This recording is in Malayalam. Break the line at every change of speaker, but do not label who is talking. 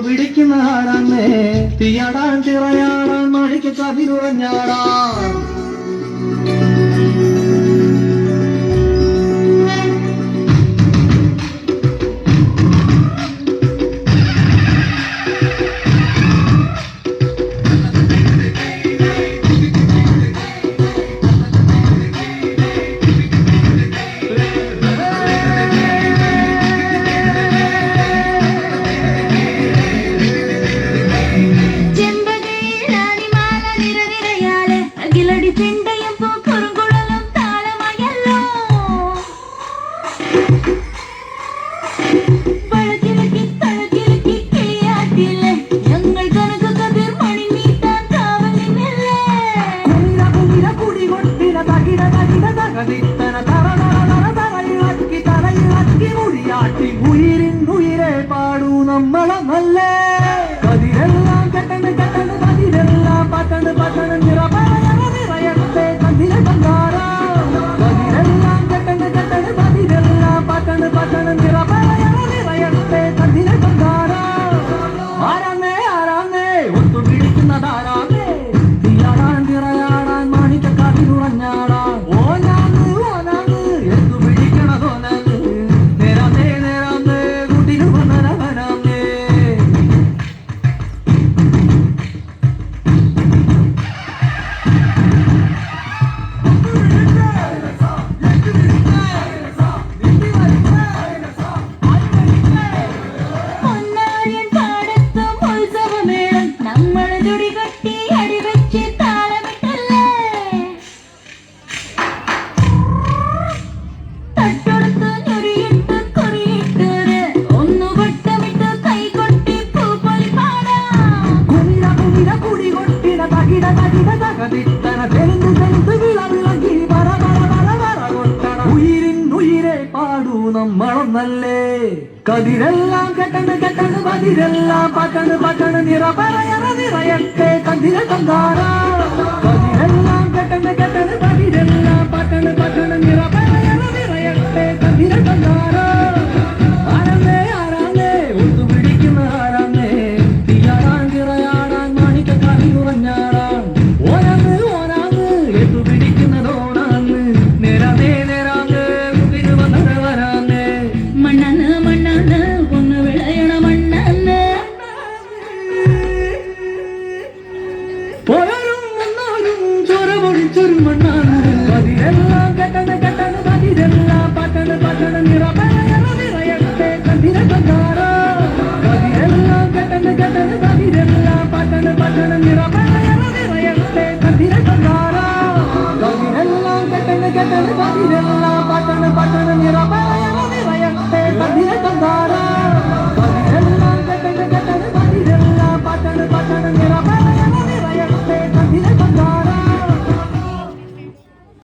പിടിക്കുന്ന ആടാന്നേ തീയാടാൻ തിറയാടാൻ മണിക്ക് കതിരുറഞ്ഞാടാൻ ഉയിരിന്നുയിരെ പാടൂ നമ്മളല്ലേ കതിരെല്ലാം കെട്ടണ് കെട്ടണ് കതിരെല്ലാം പാട്ടണ് പാട്ടണ് നിറയത്തെ കതിരെ കണ്ടാറ കതിരെല്ലാം കെട്ടണ് കെട്ടണ് കതിരെല്ലാം പാട്ടണ് പാട്ടണ് നിറയത്തെ കതിരെ കണ്ടാറ ആരാന്നേ ആരാന്നേ ഒത്തു പിടിക്കുന്നതാരാന്നേ തീയാടാൻ തിറയാടാൻ മാണിക്ക കതിരുറഞ്ഞാടാൻ ഓനാന്ന് ഓനാന്ന് എത്തു പിടിക്കണതോനാന്ന് ഉയിരിന്നുയിരെ പാടൂ നമ്മളൊന്നല്ലേ കതിരെല്ലാം കെട്ടണ് കെട്ടണ് കതിരെല്ലാം പാട്ടണ് പാട്ടണ് നിറയത്തെ കതിരെ കണ്ടാറ കതിരെല്ലാം കെട്ടണ് കെട്ടണ് കതിരെല്ലാം പാട്ടണ് പാട്ടണ് നിറയത്തെ കതിരെ കണ്ടാറ ആരാന്നേ ആരാന്നേ ഒത്തു പിടിക്കുന്ന ആരാന്നേ തീയാടാൻ തിറയാടാൻ മാണിക്ക കതിരുറഞ്ഞാടാൻ ഓനാന്ന് ഓനാന്ന് എത്തു പിടിക്കുന്നതോണാന്ന് നേരാന്നേ നേരാന്ന് മുതിര് വന്നത് വരാന്നേ
മണ്ണാന്ന് മണ്ണാന്ന് ഒന്ന് വിളയണ മണ്ണാന്ന്
പോയാലും വന്നാലും ചോര പൊടിച്ചൊരു മണ്ണാന്ന് കതിരെല്ലാം കെട്ടണ് കെട്ടണ് കതിരെല്ലാം പാട്ടണ് പാട്ടണ് നിറയത്തെ കതിരെ കണ്ട